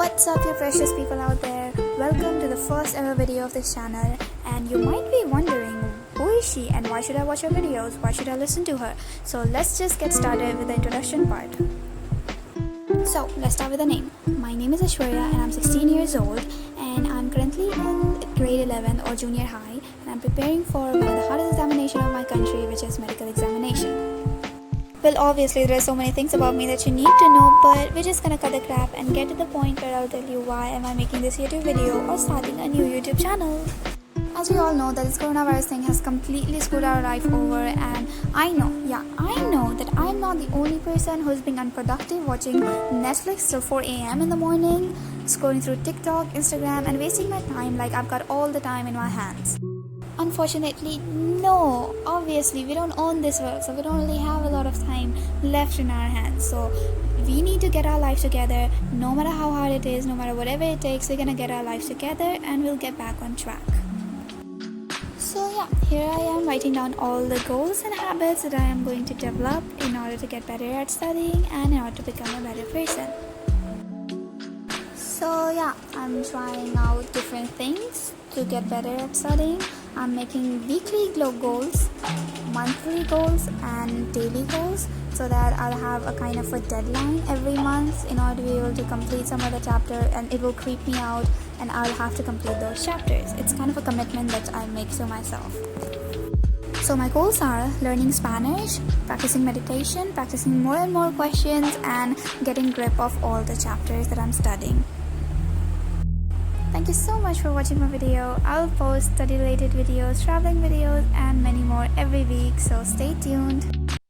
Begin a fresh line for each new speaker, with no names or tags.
What's up, you precious people out there? Welcome to the first ever video of this channel. And you might be wondering, who is she and why should I watch her videos? Why should I listen to her? So let's just get started with the introduction part. So let's start with the name. My name is Aishwarya and I'm 16 years old, and I'm currently in grade 11 or junior high, and I'm preparing for one of the hardest examinations of my country, which is medical examination. Well, obviously there are so many things about me that you need to know, but we're just gonna cut the crap and get to the point where I'll tell you why am I making this YouTube video or starting a new YouTube channel. As we all know that this coronavirus thing has completely screwed our life over, and I know that I'm not the only person who's being unproductive watching Netflix till 4 a.m. in the morning, scrolling through TikTok, Instagram and wasting my time like I've got all the time in my hands. Unfortunately, no. Obviously, we don't own this world, so we don't really have a lot of time left in our hands. So we need to get our life together. No matter how hard it is, no matter whatever it takes, we're gonna get our lives together and we'll get back on track. So yeah, here I am writing down all the goals and habits that I am going to develop in order to get better at studying and in order to become a better person. So yeah, I'm trying out different things to get better at studying. I'm making weekly goals, monthly goals and daily goals, so that I'll have a kind of a deadline every month in order to be able to complete some other chapter, and it will creep me out and I'll have to complete those chapters. It's kind of a commitment that I make to myself. So my goals are learning Spanish, practicing meditation, practicing more and more questions, and getting grip of all the chapters that I'm studying. Thank you so much for watching my video. I'll post study related videos, traveling videos and many more every week, so stay tuned.